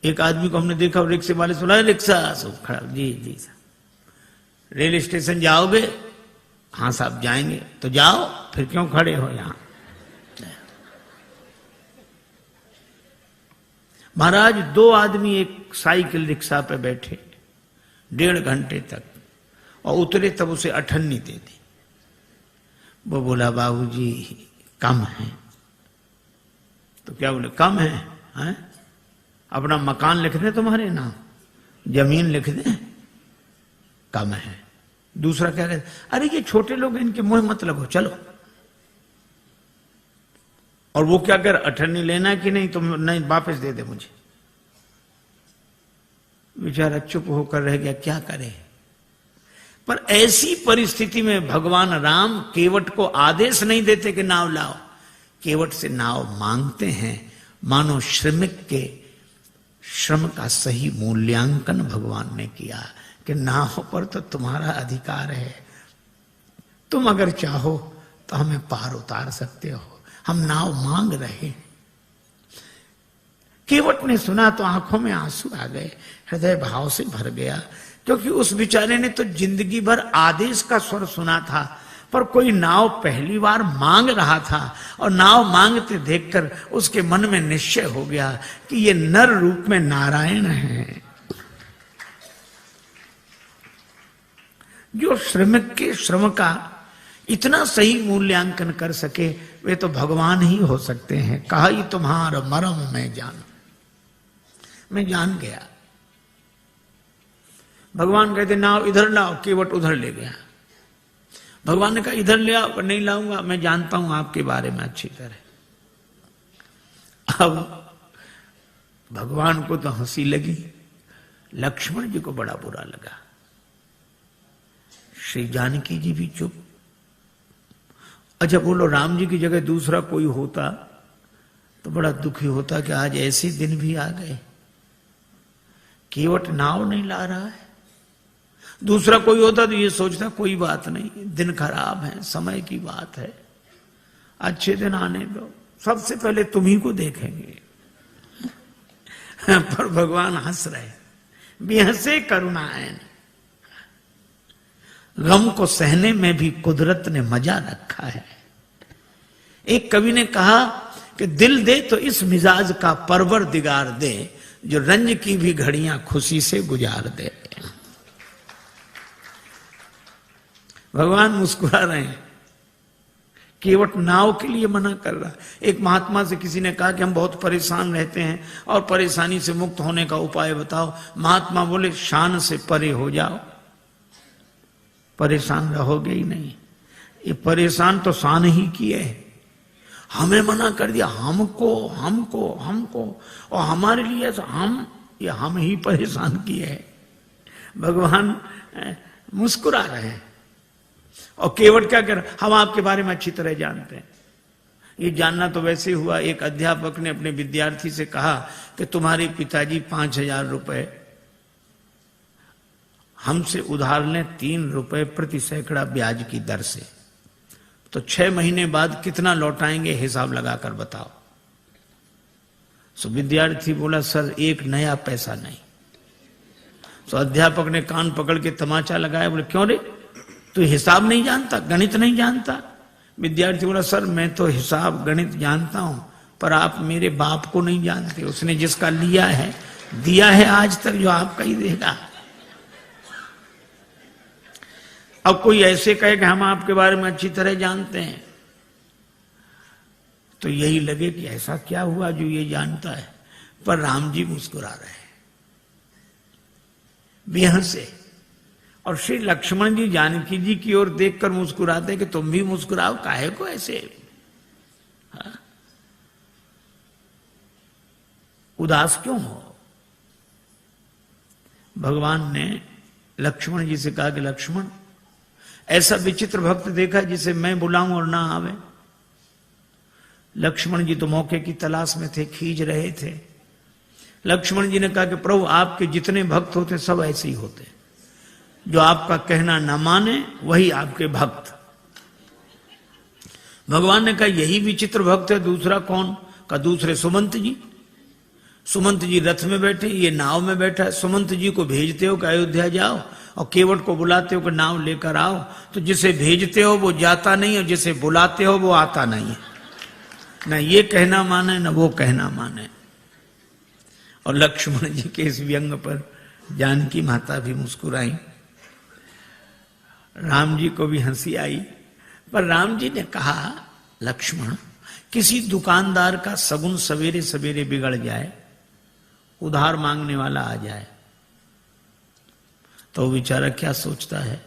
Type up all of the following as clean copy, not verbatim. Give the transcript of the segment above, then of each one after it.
एक आदमी को हमने देखा, रिक्शे वाले से बोला, रिक्शा सब खड़ा, जी जी साहब रेल स्टेशन जाओगे? हाँ साहब जाएंगे। तो जाओ, फिर क्यों खड़े हो यहां? महाराज 2 आदमी एक साइकिल रिक्शा पे बैठे 1.5 घंटे तक, और उतरे तब उसे अठन्नी दे दी। वो बोला बाबूजी कम है। तो क्या बोले? कम है, हैं? अपना मकान लिख दे तुम्हारे नाम, जमीन लिख दे, कम है। दूसरा क्या कहते? अरे ये छोटे लोग, इनके मुंह मत लगो, चलो। और वो क्या कर, अठन्नी लेना कि नहीं? तुम नहीं, वापस दे दे मुझे। बेचारा चुप होकर रह गया, क्या करे। पर ऐसी परिस्थिति में भगवान राम केवट को आदेश नहीं देते कि नाव लाओ, केवट से नाव मांगते हैं। मानो श्रमिक के श्रम का सही मूल्यांकन भगवान ने किया कि नाव पर तो तुम्हारा अधिकार है, तुम अगर चाहो तो हमें पार उतार सकते हो, हम नाव मांग रहे। केवट ने सुना तो आंखों में आंसू आ गए, हृदय भाव से भर गया, क्योंकि उस बेचारे ने तो जिंदगी भर आदेश का स्वर सुना था, पर कोई नाव पहली बार मांग रहा था, और नाव मांगते देखकर उसके मन में निश्चय हो गया कि ये नर रूप में नारायण है। जो श्रमिक के श्रम का इतना सही मूल्यांकन कर सके, वे तो भगवान ही हो सकते हैं। कहा ही तुम्हारा मरम मैं जान गया। भगवान कहते नाव इधर लाओ, केवट उधर ले गया। भगवान ने कहा इधर ले आओ, नहीं लाऊंगा, मैं जानता हूं आपके बारे में अच्छी तरह। अब भगवान को तो हंसी लगी, लक्ष्मण जी को बड़ा बुरा लगा, श्री जानकी जी भी चुप। अच्छा बोलो, राम जी की जगह दूसरा कोई होता तो बड़ा दुखी होता कि आज ऐसे दिन भी आ गए, केवट नाव नहीं ला रहा है। दूसरा कोई होता तो ये सोचता कोई बात नहीं, दिन खराब है, समय की बात है, अच्छे दिन आने दो, सबसे पहले तुम्ही को देखेंगे। पर भगवान हंस रहे, बेहसे करुणाएं। गम को सहने में भी कुदरत ने मजा रखा है। एक कवि ने कहा कि दिल दे तो इस मिजाज का परवरदिगार दे, जो रंज की भी घड़ियां खुशी से गुजार दे। भगवान मुस्कुरा रहे हैं, केवट नाव के लिए मना कर रहा। एक महात्मा से किसी ने कहा कि हम बहुत परेशान रहते हैं और परेशानी से मुक्त होने का उपाय बताओ। महात्मा बोले शान से परे हो जाओ, परेशान रहोगे ही नहीं। ये परेशान तो शान ही किए, हमें मना कर दिया, हमको हमको हमको, और हमारे लिए हम ही परेशान किए हैं। भगवान मुस्कुरा रहे हैं। और केवट क्या कर, हम आपके बारे में अच्छी तरह जानते हैं। ये जानना तो वैसे हुआ, एक अध्यापक ने अपने विद्यार्थी से कहा कि तुम्हारे पिताजी 5,000 रुपए हमसे उधार लें 3 रुपए प्रति सैकड़ा ब्याज की दर से, तो 6 महीने बाद कितना लौटाएंगे, हिसाब लगाकर बताओ। सो विद्यार्थी बोला सर 1 नया पैसा नहीं। सो अध्यापक ने कान पकड़ के तमाचा लगाया, बोले क्यों रे, तू हिसाब नहीं जानता, गणित नहीं जानता? विद्यार्थी बोला सर मैं तो हिसाब गणित जानता हूं, पर आप मेरे बाप को नहीं जानते, उसने जिसका लिया है दिया है आज तक, जो आपका ही देगा। अब कोई ऐसे कहे कि हम आपके बारे में अच्छी तरह जानते हैं, तो यही लगे कि ऐसा क्या हुआ जो ये जानता है। पर राम जी मुस्कुरा रहे हैं बेहसे, और श्री लक्ष्मण जी जानकी जी की ओर देखकर मुस्कुराते कि तुम भी मुस्कुराओ, काहे को ऐसे उदास क्यों हो। भगवान ने लक्ष्मण जी से कहा कि लक्ष्मण, ऐसा विचित्र भक्त देखा जिसे मैं बुलाऊं और ना आवे। लक्ष्मण जी तो मौके की तलाश में थे, खींच रहे थे। लक्ष्मण जी ने कहा कि प्रभु आपके जितने भक्त होते सब ऐसे ही होते, जो आपका कहना न माने वही आपके भक्त। भगवान ने कहा यही विचित्र भक्त है, दूसरा कौन? का दूसरे सुमंत जी। सुमंत जी रथ में बैठे, ये नाव में बैठा। सुमंत जी को भेजते हो कि अयोध्या जाओ, और केवट को बुलाते हो कि नाव लेकर आओ। तो जिसे भेजते हो वो जाता नहीं, और जिसे बुलाते हो वो आता नहीं है। न ये कहना माने न वो कहना माने। और लक्ष्मण जी के इस व्यंग पर जानकी माता भी मुस्कुराई, राम जी को भी हंसी आई। पर राम जी ने कहा, लक्ष्मण, किसी दुकानदार का सगुन सवेरे सवेरे बिगड़ जाए, उधार मांगने वाला आ जाए, तो बेचारा क्या सोचता है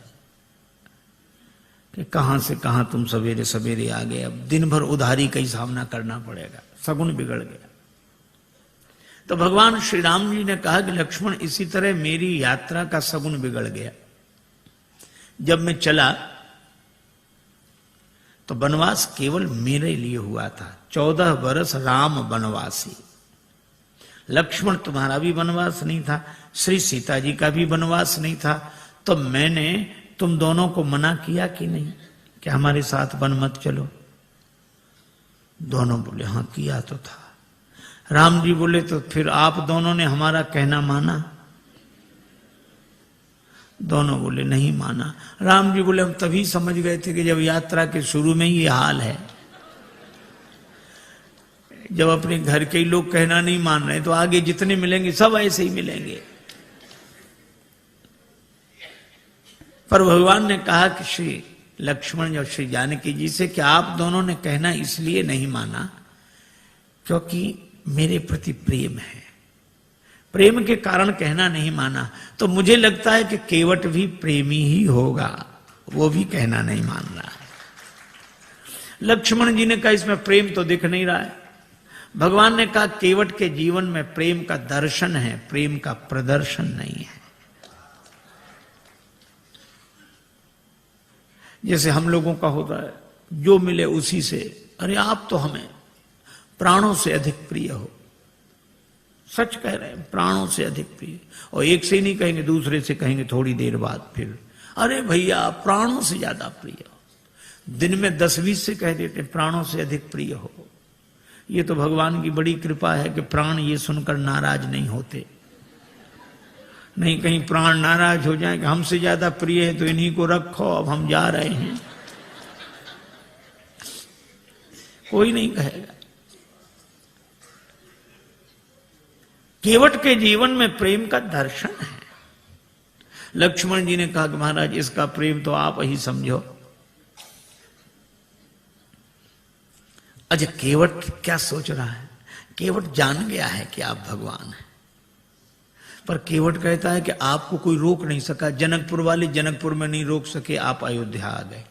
कि कहां से कहां तुम सवेरे सवेरे आ गए, अब दिन भर उधारी का ही सामना करना पड़ेगा, सगुन बिगड़ गया। तो भगवान श्री राम जी ने कहा कि लक्ष्मण, इसी तरह मेरी यात्रा का सगुन बिगड़ गया। जब मैं चला तो वनवास केवल मेरे लिए हुआ था। 14 वर्ष राम वनवासी। लक्ष्मण तुम्हारा भी वनवास नहीं था, श्री सीता जी का भी वनवास नहीं था। तो मैंने तुम दोनों को मना किया कि नहीं कि हमारे साथ वन मत चलो? दोनों बोले हाँ किया तो था। राम जी बोले तो फिर आप दोनों ने हमारा कहना माना? दोनों बोले नहीं माना। राम जी बोले हम तभी समझ गए थे कि जब यात्रा के शुरू में ही ये हाल है, जब अपने घर के ही लोग कहना नहीं मान रहे तो आगे जितने मिलेंगे सब ऐसे ही मिलेंगे। पर भगवान ने कहा कि श्री लक्ष्मण और श्री जानकी जी से कि आप दोनों ने कहना इसलिए नहीं माना क्योंकि मेरे प्रति प्रेम है, प्रेम के कारण कहना नहीं माना। तो मुझे लगता है कि केवट भी प्रेमी ही होगा, वो भी कहना नहीं मान रहा है। लक्ष्मण जी ने कहा इसमें प्रेम तो दिख नहीं रहा है। भगवान ने कहा केवट के जीवन में प्रेम का दर्शन है, प्रेम का प्रदर्शन नहीं है। जैसे हम लोगों का होता है, जो मिले उसी से, अरे आप तो हमें प्राणों से अधिक प्रिय हो। सच कह रहे हैं, प्राणों से अधिक प्रिय। और एक से ही नहीं कहेंगे, दूसरे से कहेंगे थोड़ी देर बाद, फिर अरे भैया प्राणों से ज्यादा प्रिय हो। दिन में 10-20 से कह देते प्राणों से अधिक प्रिय हो। ये तो भगवान की बड़ी कृपा है कि प्राण ये सुनकर नाराज नहीं होते। नहीं कहीं प्राण नाराज हो जाए कि हमसे ज्यादा प्रिय है तो इन्हीं को रखो, अब हम जा रहे हैं, कोई नहीं कहेगा। केवट के जीवन में प्रेम का दर्शन है। लक्ष्मण जी ने कहा कि महाराज इसका प्रेम तो आप ही समझो। अच्छा केवट क्या सोच रहा है? केवट जान गया है कि आप भगवान हैं, पर केवट कहता है कि आपको कोई रोक नहीं सका। जनकपुर वाले जनकपुर में नहीं रोक सके, आप अयोध्या आ गए।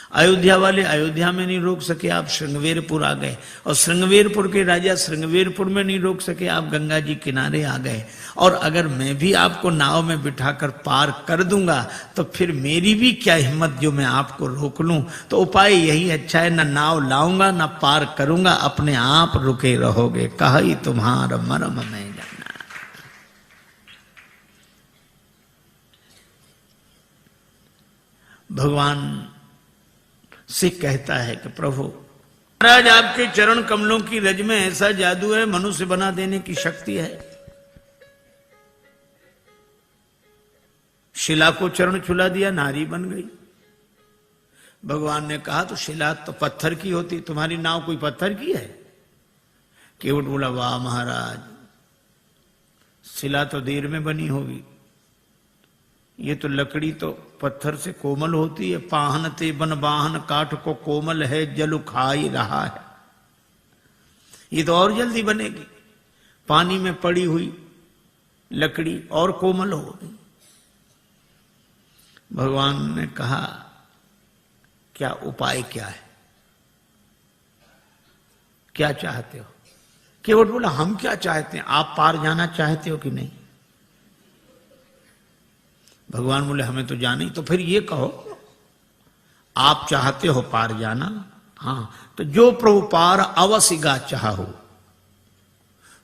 अयोध्या वाले अयोध्या में नहीं रोक सके, आप श्रृंगवेरपुर आ गए। और श्रृंगवेरपुर के राजा श्रृंगवेरपुर में नहीं रोक सके, आप गंगा जी किनारे आ गए। और अगर मैं भी आपको नाव में बिठाकर पार कर दूंगा तो फिर मेरी भी क्या हिम्मत जो मैं आपको रोक लूं। तो उपाय यही अच्छा है, न नाव लाऊंगा न पार करूंगा, अपने आप रुके रहोगे। कही तुम्हारा मर्म में जाना। भगवान से कहता है कि प्रभु महाराज आपके चरण कमलों की रज में ऐसा जादू है, मनुष्य बना देने की शक्ति है। शिला को चरण छुला दिया, नारी बन गई। भगवान ने कहा तो शिला तो पत्थर की होती, तुम्हारी नाव कोई पत्थर की है? केवट बोला वाह महाराज, शिला तो देर में बनी होगी, ये तो लकड़ी तो पत्थर से कोमल होती है। पाहन ते बन बाहन काठ को कोमल है, जल खाई रहा है। ये तो और जल्दी बनेगी, पानी में पड़ी हुई लकड़ी और कोमल होगी। भगवान ने कहा क्या उपाय क्या है, क्या चाहते हो? केवट बोला हम क्या चाहते हैं, आप पार जाना चाहते हो कि नहीं? भगवान बोले हमें तो जाना ही। तो फिर ये कहो आप चाहते हो पार जाना? हाँ, तो जो प्रभु पार अवश्य गा चाहो,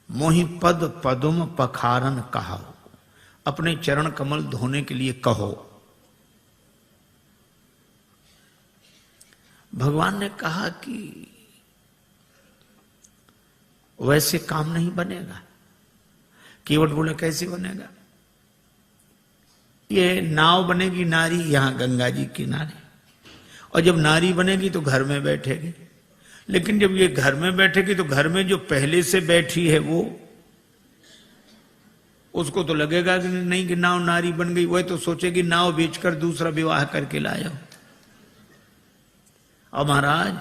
मोहि पद पदुम पखारन कहो। अपने चरण कमल धोने के लिए कहो। भगवान ने कहा कि वैसे काम नहीं बनेगा। केवट बोला कैसे बनेगा? ये नाव बनेगी नारी यहां गंगा जी किनारे, और जब नारी बनेगी तो घर में बैठेगी। लेकिन जब ये घर में बैठेगी तो घर में जो पहले से बैठी है वो, उसको तो लगेगा कि नहीं कि नाव नारी बन गई, वह तो सोचेगी नाव बेचकर दूसरा विवाह करके लाया। और महाराज,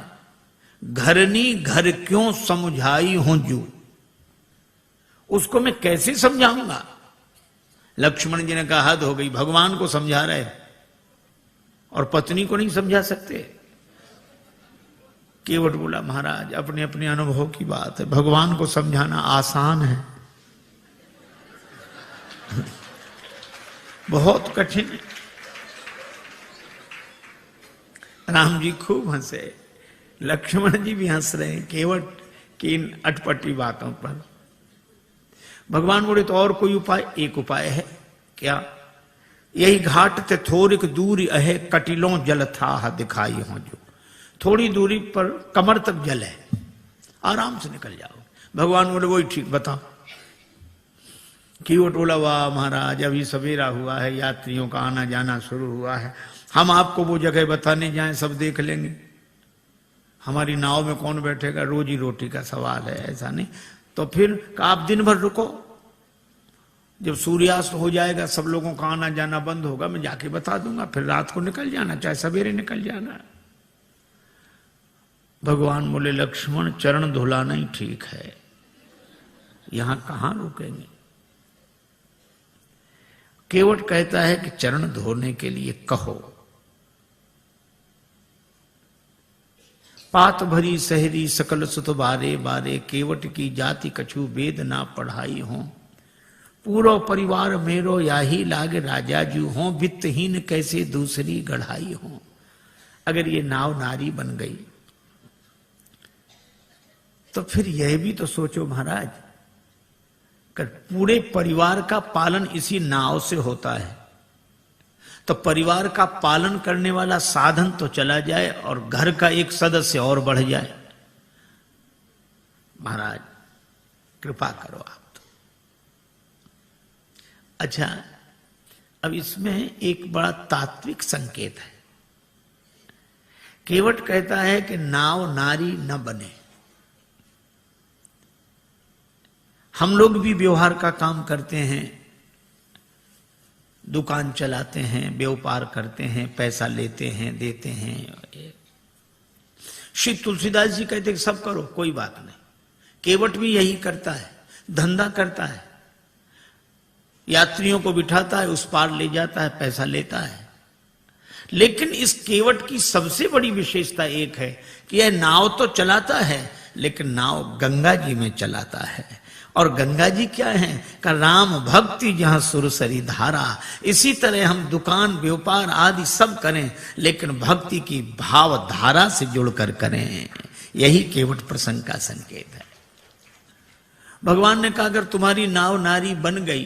घरनी घर क्यों समझाई हूं जू, उसको मैं कैसे समझाऊंगा? लक्ष्मण जी ने कहा हद हो गई, भगवान को समझा रहे और पत्नी को नहीं समझा सकते। केवट बोला महाराज अपने अपने अनुभव की बात है, भगवान को समझाना आसान है, बहुत कठिन है। राम जी खूब हंसे, लक्ष्मण जी भी हंस रहे हैं केवट की इन अटपटी बातों पर। भगवान बोले तो और कोई उपाय? एक उपाय है। क्या? यही घाट ते थोड़िक दूरी अहे कटिलों जल था दिखाई हो जो, थोड़ी दूरी पर कमर तक जल है, आराम से निकल जाओ। भगवान बोले वही ठीक, बताओ। केवट बोला वाह महाराज, अभी सवेरा हुआ है, यात्रियों का आना जाना शुरू हुआ है, हम आपको वो जगह बताने जाएं सब देख लेंगे, हमारी नाव में कौन बैठेगा, रोजी रोटी का सवाल है, ऐसा नहीं। तो फिर आप दिन भर रुको, जब सूर्यास्त हो जाएगा सब लोगों का आना जाना बंद होगा, मैं जाके बता दूंगा, फिर रात को निकल जाना, चाहे सवेरे निकल जाना। भगवान बोले लक्ष्मण चरण धुलाना ही ठीक है, यहां कहां रुकेंगे। केवट कहता है कि चरण धोने के लिए कहो। पात भरी सहरी सकल सुत बारे बारे, केवट की जाति कछु वेद ना पढ़ाई हो, पूरा परिवार मेरो याही लागे राजा जू हो, वित्तहीन कैसे दूसरी गढ़ाई हो। अगर ये नाव नारी बन गई तो फिर यह भी तो सोचो महाराज, कर पूरे परिवार का पालन इसी नाव से होता है, तो परिवार का पालन करने वाला साधन तो चला जाए और घर का एक सदस्य और बढ़ जाए। महाराज कृपा करो आप तो। अच्छा, अब इसमें एक बड़ा तात्विक संकेत है। केवट कहता है कि नाव नारी न बने। हम लोग भी व्यवहार का काम करते हैं, दुकान चलाते हैं, व्यापार करते हैं, पैसा लेते हैं, देते हैं। श्री तुलसीदास जी कहते हैं सब करो, कोई बात नहीं। केवट भी यही करता है, धंधा करता है, यात्रियों को बिठाता है, उस पार ले जाता है, पैसा लेता है। लेकिन इस केवट की सबसे बड़ी विशेषता एक है कि यह नाव तो चलाता है, लेकिन नाव गंगा जी में चलाता है। और गंगा जी क्या है का राम भक्ति जहां सुरसरी धारा। इसी तरह हम दुकान व्यापार आदि सब करें, लेकिन भक्ति की भाव धारा से जुड़कर करें। यही केवट प्रसंग का संकेत है। भगवान ने कहा अगर तुम्हारी नाव नारी बन गई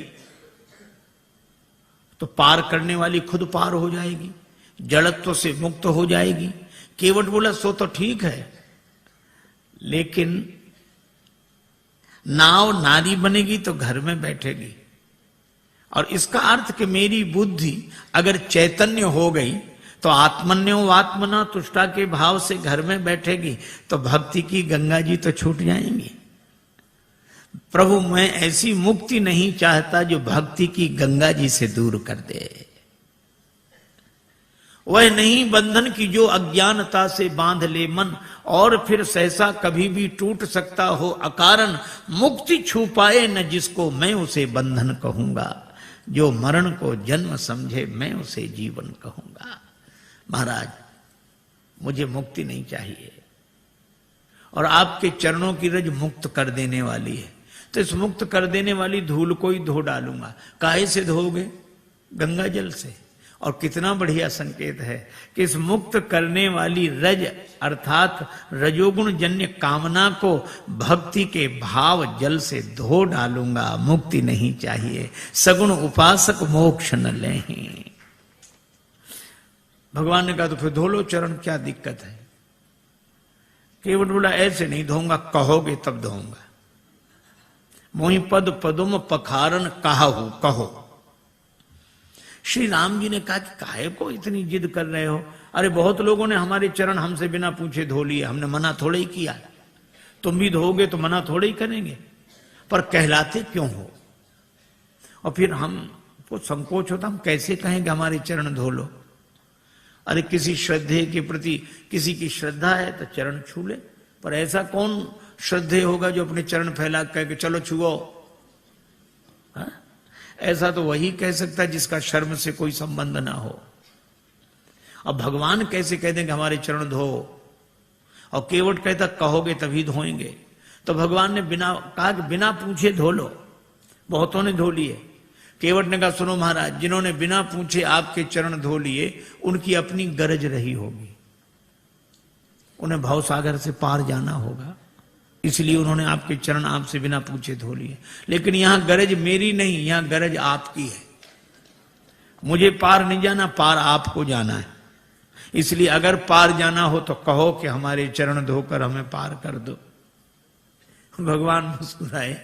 तो पार करने वाली खुद पार हो जाएगी, जड़त्व से मुक्त हो जाएगी। केवट बोला सो तो ठीक है, लेकिन नाव नारी बनेगी तो घर में बैठेगी, और इसका अर्थ कि मेरी बुद्धि अगर चैतन्य हो गई तो आत्मन्यो आत्मना तुष्टा के भाव से घर में बैठेगी, तो भक्ति की गंगा जी तो छूट जाएंगी। प्रभु मैं ऐसी मुक्ति नहीं चाहता जो भक्ति की गंगा जी से दूर कर दे। वह नहीं बंधन की जो अज्ञानता से बांध ले मन, और फिर सहसा कभी भी टूट सकता हो अकारण। मुक्ति छू पाए न जिसको मैं उसे बंधन कहूंगा, जो मरण को जन्म समझे मैं उसे जीवन कहूंगा। महाराज मुझे मुक्ति नहीं चाहिए, और आपके चरणों की रज मुक्त कर देने वाली है, तो इस मुक्त कर देने वाली धूल को ही धो डालूंगा। काहे से धोगे? गंगा जल से। और कितना बढ़िया संकेत है कि इस मुक्त करने वाली रज अर्थात रजोगुण जन्य कामना को भक्ति के भाव जल से धो डालूंगा। मुक्ति नहीं चाहिए, सगुण उपासक मोक्ष न लें। भगवान ने कहा तो फिर धो लो चरण, क्या दिक्कत है? केवट बोला ऐसे नहीं धोऊंगा, कहोगे तब धोऊंगा। मोहि पद पदुम पखारन कहाहु कहो। श्री राम जी ने कहा कि काहे को इतनी जिद कर रहे हो? अरे बहुत लोगों ने हमारे चरण हमसे बिना पूछे धो लिए, हमने मना थोड़े ही किया। तुम भी धोगे तो मना थोड़े ही करेंगे, पर कहलाते क्यों हो? और फिर हमको संकोच होता, हम कैसे कहेंगे हमारे चरण धो लो? अरे किसी श्रद्धे के प्रति किसी की श्रद्धा है तो चरण छू ले, पर ऐसा कौन श्रद्धे होगा जो अपने चरण फैला कह के चलो छुओ? हाँ? ऐसा तो वही कह सकता है जिसका शर्म से कोई संबंध ना हो। अब भगवान कैसे कह देंगे हमारे चरण धो? और केवट कहता कहोगे तभी धोएंगे। तो भगवान ने बिना कहा कि बिना पूछे धो लो। बहुतों ने धो लिए। केवट ने कहा सुनो महाराज, जिन्होंने बिना पूछे आपके चरण धो लिए उनकी अपनी गरज रही होगी, उन्हें भवसागर से पार जाना होगा, इसलिए उन्होंने आपके चरण आपसे बिना पूछे धो लिए। लेकिन यहां गरज मेरी नहीं, यहां गरज आपकी है। मुझे पार नहीं जाना, पार आपको जाना है। इसलिए अगर पार जाना हो तो कहो कि हमारे चरण धोकर हमें पार कर दो। भगवान मुस्कुराए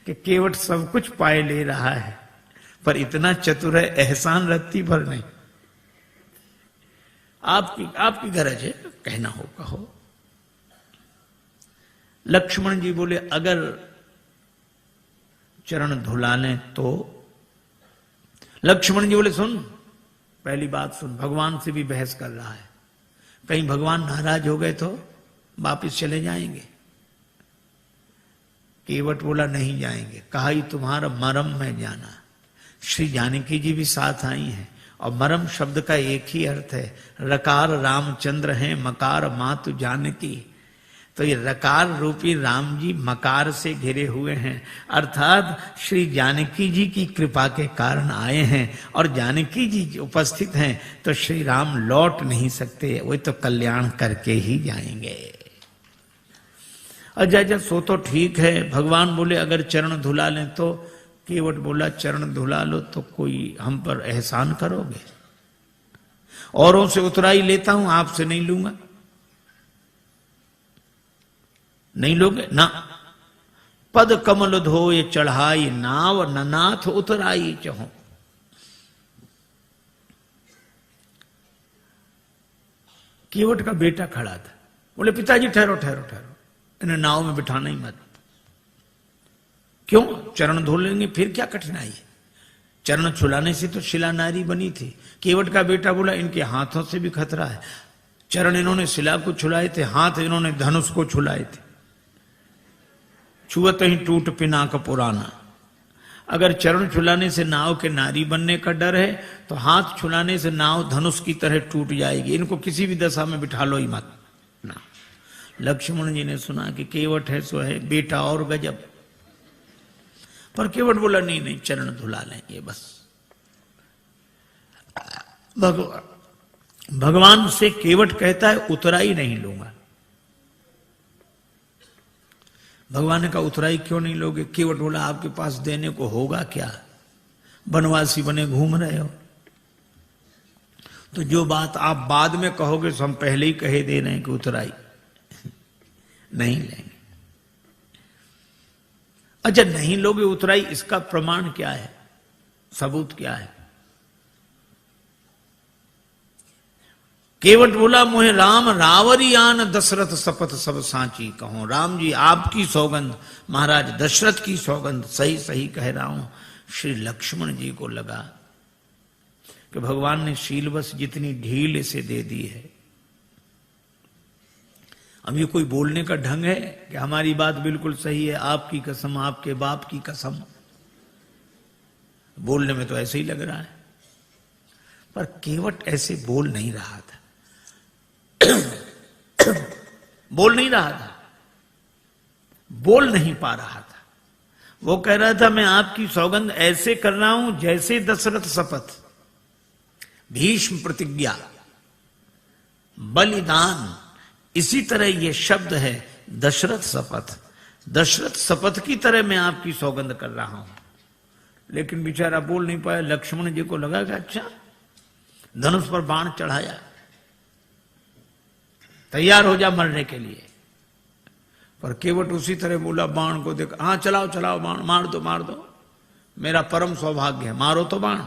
कि केवट सब कुछ पाए ले रहा है, पर इतना चतुर है एहसान रत्ती भर नहीं। आपकी गरज है, कहना हो कहो। लक्ष्मण जी बोले अगर चरण धुला लें तो? लक्ष्मण जी बोले सुन, पहली बात सुन, भगवान से भी बहस कर रहा है, कहीं भगवान नाराज हो गए तो वापिस चले जाएंगे। केवट बोला नहीं जाएंगे। कहा ही तुम्हारा मरम में जाना। श्री जानकी जी भी साथ आई हैं, और मरम शब्द का एक ही अर्थ है, रकार रामचंद्र हैं, मकार मातु जानकी। तो ये रकार रूपी राम जी मकार से घिरे हुए हैं, अर्थात श्री जानकी जी की कृपा के कारण आए हैं, और जानकी जी उपस्थित हैं तो श्री राम लौट नहीं सकते, वो तो कल्याण करके ही जाएंगे। अच्छा सो तो ठीक है। भगवान बोले अगर चरण धुला लें तो? केवट बोला चरण धुला लो तो कोई हम पर एहसान करोगे? औरों से उतराई लेता हूं, आपसे नहीं लूंगा। नहीं लोगे ना? पद कमल धोए चढ़ाई नाव, ननाथ उतराई चहो। केवट का बेटा खड़ा था, बोले पिताजी ठहरो ठहरो ठहरो, इन्हें नाव में बिठाना ही मत। क्यों? चरण धो लेंगे फिर क्या कठिनाई है? चरण छुलाने से तो शिला नारी बनी थी। केवट का बेटा बोला इनके हाथों से भी खतरा है। चरण इन्होंने शिला को छुलाए थे, हाथ इन्होंने धनुष को छुलाए थे। छुअत ही टूट पिनाक पुराना। अगर चरण छुलाने से नाव के नारी बनने का डर है तो हाथ छुलाने से नाव धनुष की तरह टूट जाएगी। इनको किसी भी दशा में बिठा लो ही मत ना। लक्ष्मण जी ने सुना कि केवट है सो है, बेटा और गजब। पर केवट बोला नहीं नहीं, चरण धुला लेंगे बस। भगवान से केवट कहता है उतराई नहीं लूंगा। भगवान ने कहा उतराई क्यों नहीं लोगे? केवट बोला आपके पास देने को होगा क्या? बनवासी बने घूम रहे हो। तो जो बात आप बाद में कहोगे तो हम पहले ही कहे दे रहे हैं कि उतराई नहीं लेंगे। अच्छा नहीं लोगे उतराई, इसका प्रमाण क्या है? सबूत क्या है? केवट बोला मोहे राम रावरियान दशरथ शपथ सब सांची कहो। राम जी आपकी सौगंध, महाराज दशरथ की सौगंध, सही सही कह रहा हूं। श्री लक्ष्मण जी को लगा कि भगवान ने शीलवश जितनी ढील इसे दे दी है, अब ये कोई बोलने का ढंग है कि हमारी बात बिल्कुल सही है, आपकी कसम, आपके बाप की कसम। बोलने में तो ऐसे ही लग रहा है, पर केवट ऐसे बोल नहीं रहा था। बोल नहीं रहा था, बोल नहीं पा रहा था। वो कह रहा था मैं आपकी सौगंध ऐसे कर रहा हूं जैसे दशरथ शपथ, भीष्म प्रतिज्ञा, बलिदान, इसी तरह ये शब्द है दशरथ शपथ। दशरथ शपथ की तरह मैं आपकी सौगंध कर रहा हूं। लेकिन बेचारा बोल नहीं पाया। लक्ष्मण जी को लगा कि अच्छा, धनुष पर बाण चढ़ाया, तैयार हो जा मरने के लिए। पर केवट उसी तरह बोला, बाण को देख, हाँ चलाओ चलाओ बाण, मार दो मार दो, मेरा परम सौभाग्य है, मारो तो बाण।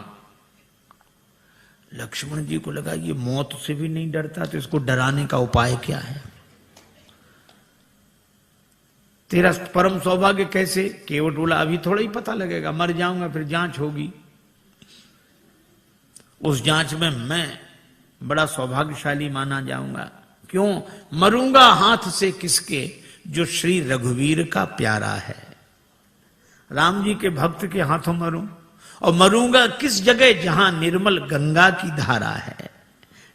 लक्ष्मण जी को लगा ये मौत से भी नहीं डरता, तो इसको डराने का उपाय क्या है? तेरा परम सौभाग्य कैसे? केवट बोला, अभी थोड़ा ही पता लगेगा, मर जाऊंगा, फिर जांच होगी, उस जांच में मैं बड़ा सौभाग्यशाली माना जाऊंगा। क्यों? मरूंगा हाथ से किसके, जो श्री रघुवीर का प्यारा है। राम जी के भक्त के हाथों मरूं, और मरूंगा किस जगह, जहां निर्मल गंगा की धारा है,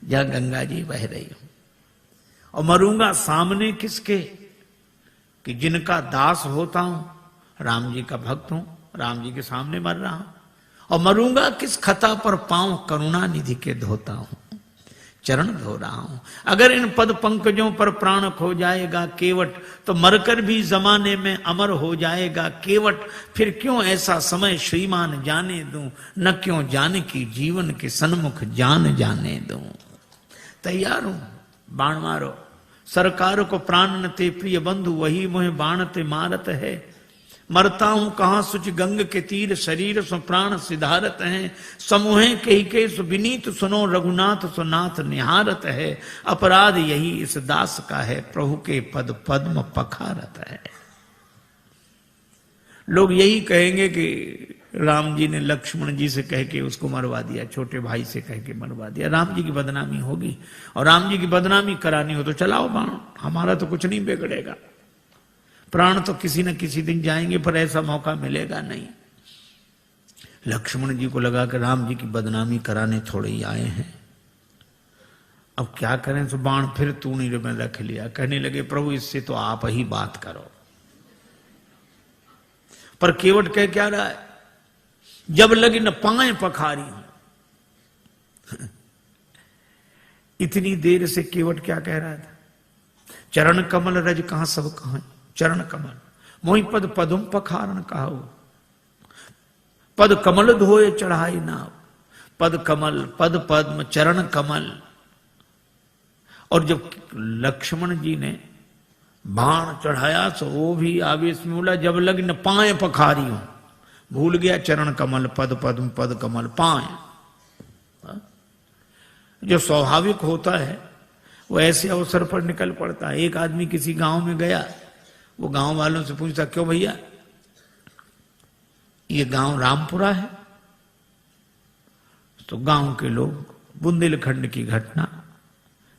जहां गंगा जी बह रही हूं। और मरूंगा सामने किसके, कि जिनका दास होता हूं, राम जी का भक्त हूं, राम जी के सामने मर रहा हूं। और मरूंगा किस खता पर, पांव करुणा निधि के धोता हूं, चरण धो रहा हूं। अगर इन पद पंकजों पर प्राण खो जाएगा केवट, तो मरकर भी जमाने में अमर हो जाएगा केवट। फिर क्यों ऐसा समय श्रीमान जाने दूं, न क्यों जाने की जीवन के सन्मुख जान जाने दूं। तैयार हूं, बाण मारो, सरकार को प्राण न ते प्रिय बंधु, वही मुहे बाण ते मारत है। मरता हूं कहां सुच गंग के तीर, शरीर सो प्राण सिधारत हैं। समूहे कही के सु विनीत सुनो, रघुनाथ सो नाथ निहारत है। अपराध यही इस दास का है, प्रभु के पद पद्म पखारत है। लोग यही कहेंगे कि राम जी ने लक्ष्मण जी से कह के उसको मरवा दिया, छोटे भाई से कह के मरवा दिया, राम जी की बदनामी होगी। और राम जी की बदनामी करानी हो तो चलाओ बाण, हमारा तो कुछ नहीं बिगड़ेगा। प्राण तो किसी न किसी दिन जाएंगे, पर ऐसा मौका मिलेगा नहीं। लक्ष्मण जी को लगा कि राम जी की बदनामी कराने थोड़े ही आए हैं, अब क्या करें। तो बाण फिर तूणी में रख लिया, कहने लगे, प्रभु इससे तो आप ही बात करो। पर केवट कह क्या रहा है, जब लगी न पाए पखारी हूं। इतनी देर से केवट क्या कह रहा था, चरण कमल रज कहां सब कहां, चरण कमल मोहि पद पदुम पखारन कहाऊ, पद कमल धोए चढ़ाई नाव। पद कमल, पद पद्म, चरण कमल। और जब लक्ष्मण जी ने बाण चढ़ाया तो वो भी आवेश में बोला, जब लग न पाए पखारी हूं, भूल गया चरण कमल, पद पद्म, पद कमल, पाए। जो स्वाभाविक होता है वो ऐसे अवसर पर निकल पड़ता है। एक आदमी किसी गांव में गया, वो गांव वालों से पूछता, क्यों भैया ये गांव रामपुरा है? तो गांव के लोग, बुंदेलखंड की घटना,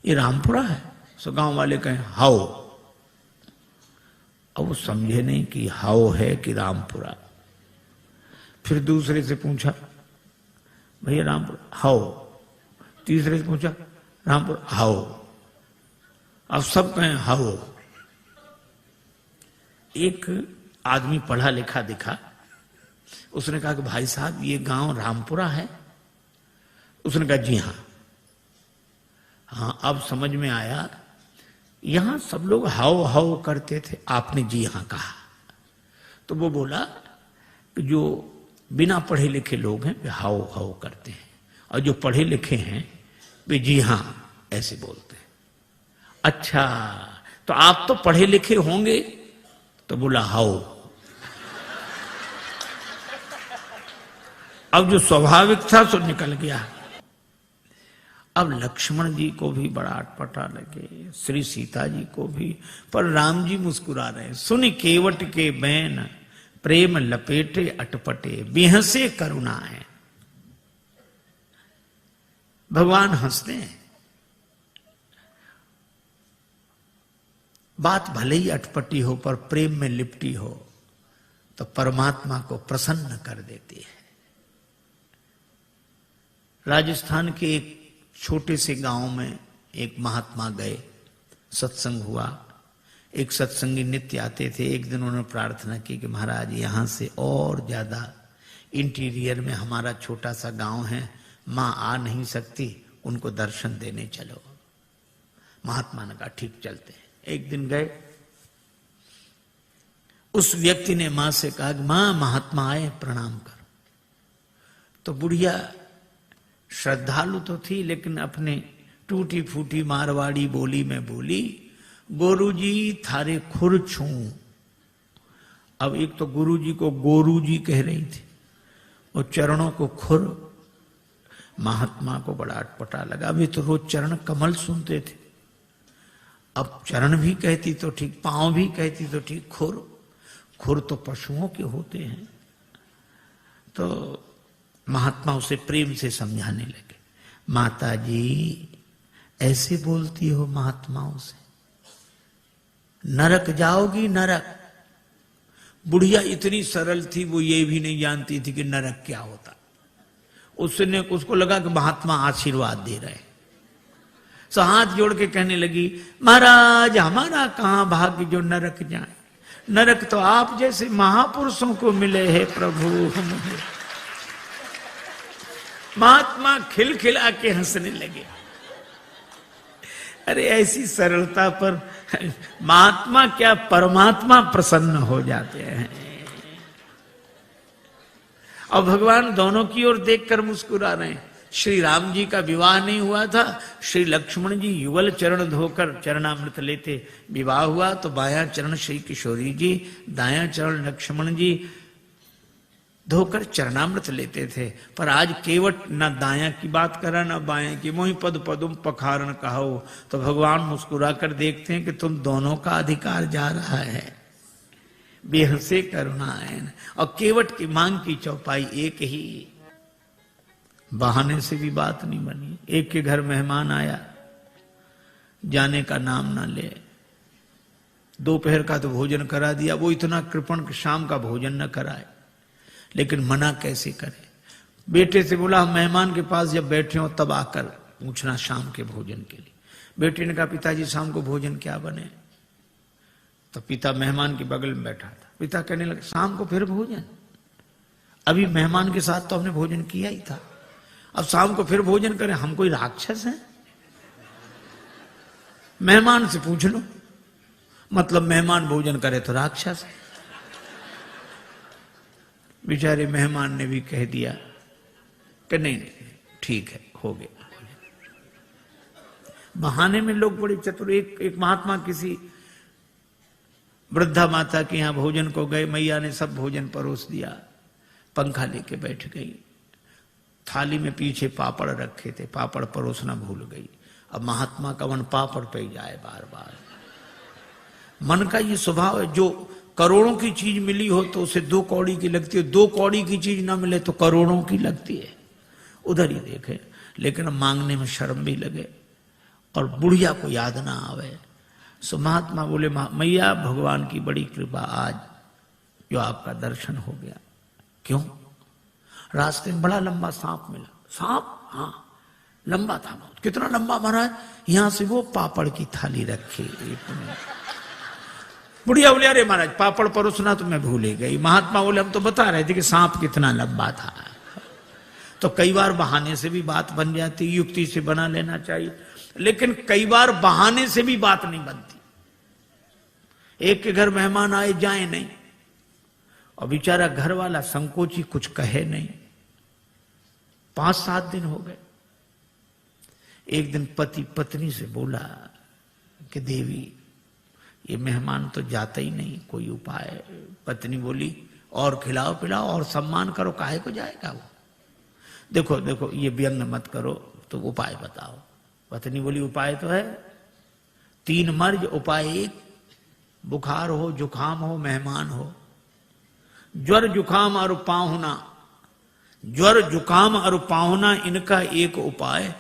ये रामपुरा है? तो गांव वाले कहें हाओ। अब वो समझे नहीं कि हाओ है कि रामपुरा। फिर दूसरे से पूछा, भैया रामपुरा हाओ। तीसरे से पूछा, रामपुरा हाओ। अब सब कहें हाओ। एक आदमी पढ़ा लिखा दिखा, उसने कहा कि भाई साहब ये गांव रामपुरा है? उसने कहा जी हाँ। हाँ, अब समझ में आया, यहां सब लोग हाओ हाओ करते थे, आपने जी हाँ कहा। तो वो बोला कि जो बिना पढ़े लिखे लोग हैं वे हाओ हाओ करते हैं, और जो पढ़े लिखे हैं वे जी हाँ ऐसे बोलते हैं। अच्छा, तो आप तो पढ़े लिखे होंगे? तो बोला हाओ। अब जो स्वाभाविक था सो निकल गया। अब लक्ष्मण जी को भी बड़ा अटपटा लगे, श्री सीता जी को भी, पर राम जी मुस्कुरा रहे। सुन केवट के बैन, प्रेम लपेटे अटपटे, बेहसे करुणा है। भगवान हंसते हैं। बात भले ही अटपटी हो, पर प्रेम में लिपटी हो तो परमात्मा को प्रसन्न कर देती है। राजस्थान के एक छोटे से गांव में एक महात्मा गए, सत्संग हुआ। एक सत्संगी नित्य आते थे। एक दिन उन्होंने प्रार्थना की कि महाराज यहां से और ज्यादा इंटीरियर में हमारा छोटा सा गांव है, मां आ नहीं सकती, उनको दर्शन देने चलो। महात्मा ने कहा ठीक चलते हैं। एक दिन गए, उस व्यक्ति ने मां से कहा कि मां महात्मा आए, प्रणाम करो। तो बुढ़िया श्रद्धालु तो थी, लेकिन अपने टूटी फूटी मारवाड़ी बोली में बोली, गोरू जी थारे खुर छू। अब एक तो गुरु जी को गोरू जी कह रही थी और चरणों को खुर। महात्मा को बड़ा अटपटा लगा। अभी तो रोज चरण कमल सुनते थे, अब चरण भी कहती तो ठीक, पांव भी कहती तो ठीक, खुर। खुर तो पशुओं के होते हैं। तो महात्मा उसे प्रेम से समझाने लगे, माता जी ऐसे बोलती हो महात्माओं से, नरक जाओगी नरक। बुढ़िया इतनी सरल थी, वो ये भी नहीं जानती थी कि नरक क्या होता। उसको लगा कि महात्मा आशीर्वाद दे रहे हैं, सो हाथ जोड़ के कहने लगी, महाराज हमारा कहां भाग्य जो नरक जाए, नरक तो आप जैसे महापुरुषों को मिले हैं प्रभु। महात्मा खिलखिला के हंसने लगे। अरे ऐसी सरलता पर महात्मा क्या परमात्मा प्रसन्न हो जाते हैं। और भगवान दोनों की ओर देखकर मुस्कुरा रहे हैं। श्री राम जी का विवाह नहीं हुआ था, श्री लक्ष्मण जी युगल चरण धोकर चरणामृत लेते। विवाह हुआ तो बायां चरण श्री किशोरी जी, दायां चरण लक्ष्मण जी धोकर चरणामृत लेते थे। पर आज केवट न दायां की बात करा न बायां की, मोहि पद पदुम पखारन कहो। तो भगवान मुस्कुरा कर देखते हैं कि तुम दोनों का अधिकार जा रहा है। बेहसे करुणायन। और केवट की मांग की चौपाई एक ही, बहाने से भी बात नहीं बनी। एक के घर मेहमान आया, जाने का नाम ना ले। दोपहर का तो भोजन करा दिया, वो इतना कृपण कि शाम का भोजन न कराए। लेकिन मना कैसे करे। बेटे से बोला, हम मेहमान के पास जब बैठे हो तब आकर पूछना शाम के भोजन के लिए। बेटे ने कहा, पिताजी शाम को भोजन क्या बने। तो पिता मेहमान के बगल में बैठा था। पिता कहने लगे, शाम को फिर भोजन, अभी मेहमान के साथ तो हमने भोजन किया ही था, अब शाम को फिर भोजन करें, हम कोई राक्षस हैं? मेहमान से पूछ लो, मतलब मेहमान भोजन करे तो राक्षस है। बेचारे मेहमान ने भी कह दिया कि नहीं नहीं ठीक है, हो गया। बहाने में लोग बड़े चतुर। एक महात्मा किसी वृद्धा माता के यहां भोजन को गए, मैया ने सब भोजन परोस दिया, पंखा लेके बैठ गई। थाली में पीछे पापड़ रखे थे, पापड़ परोसना भूल गई। अब महात्मा का मन पापड़ पे जाए बार बार। मन का ये स्वभाव है, जो करोड़ों की चीज मिली हो तो उसे 2 कौड़ी की लगती है, 2 कौड़ी की चीज ना मिले तो करोड़ों की लगती है। उधर ही देखे, लेकिन मांगने में शर्म भी लगे और बुढ़िया को याद ना आवे। सो महात्मा बोले, मैया भगवान की बड़ी कृपा, आज जो आपका दर्शन हो गया। क्यों? रास्ते में बड़ा लंबा सांप मिला। सांप? हाँ लंबा था बहुत। कितना लंबा महाराज? यहां से वो पापड़ की थाली रखी। बुढ़िया बोले, अरे महाराज पापड़ परोसना तो मैं भूल ही गई। महात्मा बोले, हम तो बता रहे थे कि सांप कितना लंबा था। तो कई बार बहाने से भी बात बन जाती, युक्ति से बना लेना चाहिए, लेकिन कई बार बहाने से भी बात नहीं बनती। एक के घर मेहमान आए जाए नहीं, और बेचारा घर वाला संकोची कुछ कहे नहीं। 5-7 दिन हो गए। एक दिन पति पत्नी से बोला कि देवी ये मेहमान तो जाता ही नहीं, कोई उपाय। पत्नी बोली, और खिलाओ पिलाओ और सम्मान करो, काहे को जाएगा वो। देखो देखो ये व्यंग मत करो, तो उपाय बताओ। पत्नी बोली, उपाय तो है 3 मर्ज, उपाय 1, बुखार हो जुखाम हो मेहमान हो। ज्वर जुखाम और पाहुना, ज्वर जुखाम और पाहुना, इनका एक उपाय,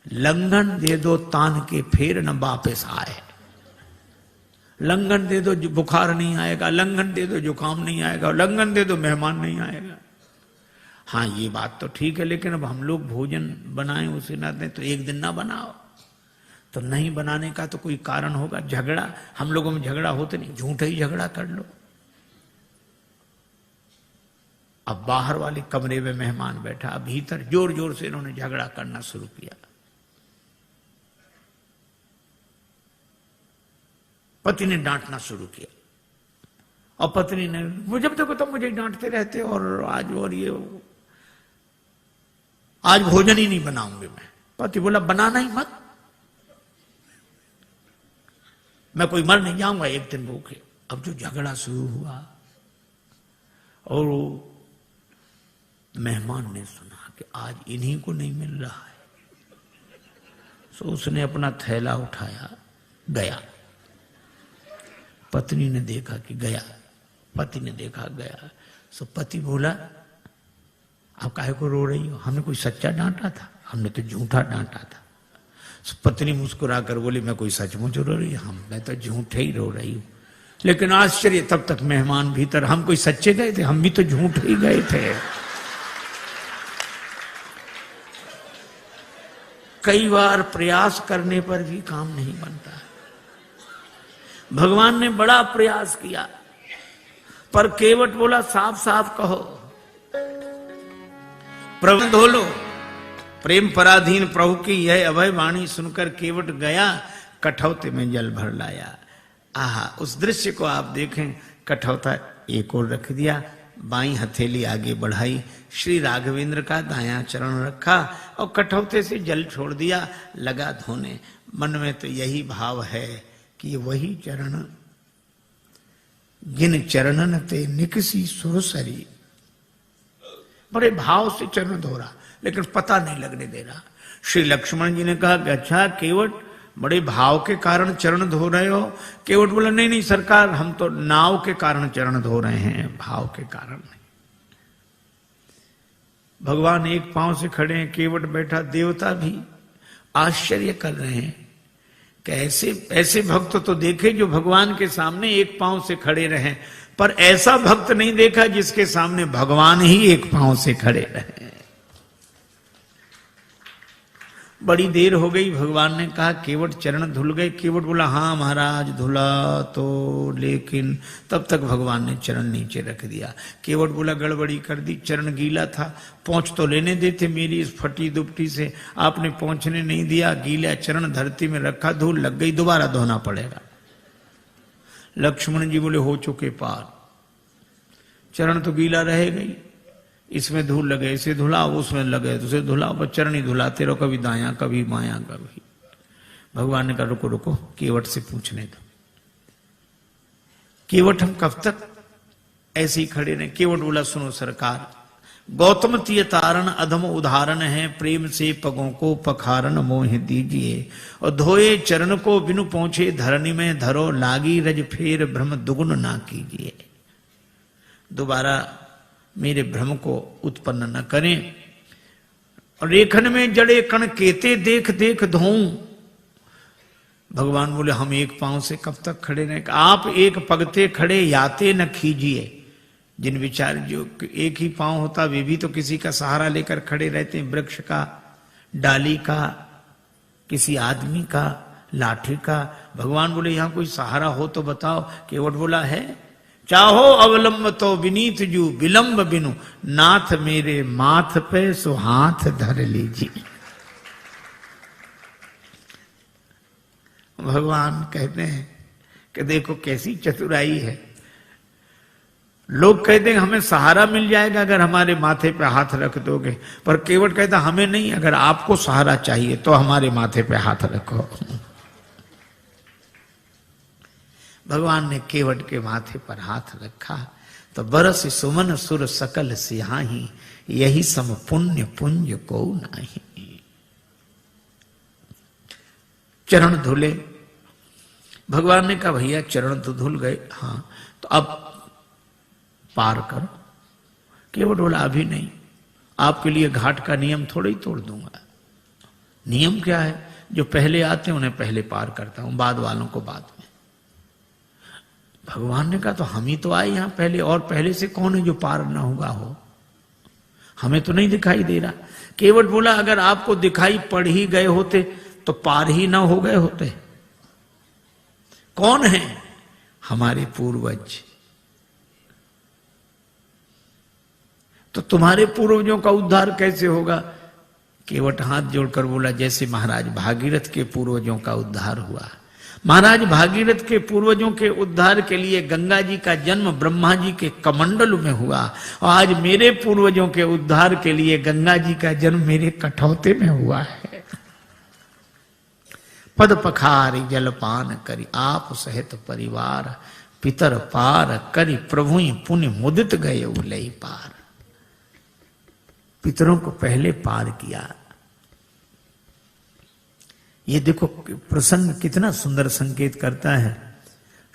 लंघन दे दो तान के फिर न वापस आए। लंघन दे दो बुखार नहीं आएगा, लंघन दे दो जुखाम नहीं आएगा, लंघन दे दो मेहमान नहीं आएगा। हाँ ये बात तो ठीक है, लेकिन अब हम लोग भोजन बनाएं उसे ना दें तो एक दिन ना बनाओ। तो नहीं बनाने का तो कोई कारण होगा। झगड़ा, हम लोगों में झगड़ा होते नहीं, झूठा ही झगड़ा कर लो। अब बाहर वाले कमरे में मेहमान बैठा, अब भीतर जोर जोर से इन्होंने झगड़ा करना शुरू किया। पति ने डांटना शुरू किया, और पत्नी ने, मुझे जब देखो तो मुझे डांटते रहते, और आज और ये आज भोजन ही नहीं बनाऊंगी मैं। पति बोला, बनाना ही मत। मैं कोई मर नहीं जाऊंगा एक दिन भूखे। अब जो झगड़ा शुरू हुआ और मेहमान ने सुना कि आज इन्हीं को नहीं मिल रहा है, तो उसने अपना थैला उठाया गया। पत्नी ने देखा कि गया, पति ने देखा गया। सो पति बोला आप काहे को रो रही हो, हमने कोई सच्चा डांटा था, हमने तो झूठा डांटा था। सो पत्नी मुस्कुरा कर बोली मैं कोई सचमुच रो रही हूं, मैं तो झूठे ही रो रही हूं। लेकिन आश्चर्य, तब तक मेहमान भीतर, हम कोई सच्चे गए थे, हम भी तो झूठ ही गए थे। कई बार प्रयास करने पर भी काम नहीं बनता। भगवान ने बड़ा प्रयास किया पर केवट बोला साफ साफ कहो, प्रभु धो लो। प्रेम पराधीन प्रभु की यह अभय वाणी सुनकर केवट गया, कठौते में जल भर लाया। आहा, उस दृश्य को आप देखें। कठौता एक और रख दिया, बाईं हथेली आगे बढ़ाई, श्री राघवेंद्र का दायां चरण रखा और कठौते से जल छोड़ दिया, लगा धोने। मन में तो यही भाव है कि वही चरण जिन चरणन ते निकसी सुरसरी। बड़े भाव से चरण धो रहा, लेकिन पता नहीं लगने दे रहा। श्री लक्ष्मण जी ने कहा कि अच्छा केवट, बड़े भाव के कारण चरण धो रहे हो? केवट बोला नहीं नहीं सरकार, हम तो नाव के कारण चरण धो रहे हैं, भाव के कारण नहीं। भगवान एक पांव से खड़े हैं, केवट बैठा, देवता भी आश्चर्य कर रहे हैं कि ऐसे भक्त तो देखे जो भगवान के सामने एक पांव से खड़े रहे, पर ऐसा भक्त नहीं देखा जिसके सामने भगवान ही एक पांव से खड़े रहे। बड़ी देर हो गई, भगवान ने कहा केवट चरण धुल गए? केवट बोला हाँ महाराज धुला तो, लेकिन तब तक भगवान ने चरण नीचे रख दिया। केवट बोला गड़बड़ी कर दी, चरण गीला था, पहुंच तो लेने देते मेरी इस फटी दुपटी से, आपने पहुंचने नहीं दिया, गीला चरण धरती में रखा, धूल लग गई, दोबारा धोना पड़ेगा। लक्ष्मण जी बोले हो चुके पार, चरण तो गीला रहेगा ही, इसमें धूल लगे इसे धुलाओ, उसमें लगे तो उसे धुलाओ, पर चरण ही धुलाते रहो, कभी दायां कभी बायां कभी। भगवान ने कहा रुको रुको, केवट से पूछने दो। केवट हम कब तक ऐसे ही खड़े रहे? केवट बोला सुनो सरकार, गौतम तीय तारण अधम उदाहरण है, प्रेम से पगों को पखारन मोह दीजिए, और धोए चरण को बिनु पहुंचे धरनी में धरो, लागी रज फेर भ्रम दुगुन ना कीजिए। दोबारा मेरे भ्रम को उत्पन्न न करें। और रेखन में जड़े कण केते देख देख धोऊं। भगवान बोले हम एक पांव से कब तक खड़े रहें? आप एक पगते खड़े याते न खीजिए। जिन विचार जो एक ही पांव होता वे भी तो किसी का सहारा लेकर खड़े रहते हैं, वृक्ष का, डाली का, किसी आदमी का, लाठी का। भगवान बोले यहां कोई सहारा हो तो बताओ। केवट बोला है, चाहो अवलंब तो विनीत जू, विलंब बिनु नाथ मेरे माथ पे सो हाथ धर लीजिए। भगवान कहते हैं कि देखो कैसी चतुराई है। लोग कहते हैं हमें सहारा मिल जाएगा अगर हमारे माथे पे हाथ रख दोगे, पर केवट कहता हमें नहीं, अगर आपको सहारा चाहिए तो हमारे माथे पे हाथ रखो। भगवान ने केवट के माथे पर हाथ रखा तो बरस सुमन सुर सकल सिहाही, यही सम पुण्य पुंज को नाही। चरण धुले। भगवान ने कहा भैया चरण तो धुल गए, हाँ तो अब पार करो। केवट बोला अभी नहीं, आपके लिए घाट का नियम थोड़ा ही तोड़ दूंगा। नियम क्या है? जो पहले आते हैं उन्हें पहले पार करता हूं, बाद वालों को बाद में। भगवान ने कहा तो हम ही तो आए यहां पहले, और पहले से कौन है जो पार ना हुआ हो? हमें तो नहीं दिखाई दे रहा। केवट बोला अगर आपको दिखाई पड़ ही गए होते तो पार ही ना हो गए होते। कौन है? हमारे पूर्वज। तो तुम्हारे पूर्वजों का उद्धार कैसे होगा? केवट हाथ जोड़कर बोला जैसे महाराज भागीरथ के पूर्वजों का उद्धार हुआ। महाराज भागीरथ के पूर्वजों के उद्धार के लिए गंगा जी का जन्म ब्रह्मा जी के कमंडल में हुआ, और आज मेरे पूर्वजों के उद्धार के लिए गंगा जी का जन्म मेरे कठौते में हुआ है। पद पखारी जलपान करी, आप सहित परिवार पितर पार करी, प्रभु पुण्य मुदित गए उलई पार। पितरों को पहले पार किया। ये देखो प्रसंग कितना सुंदर संकेत करता है।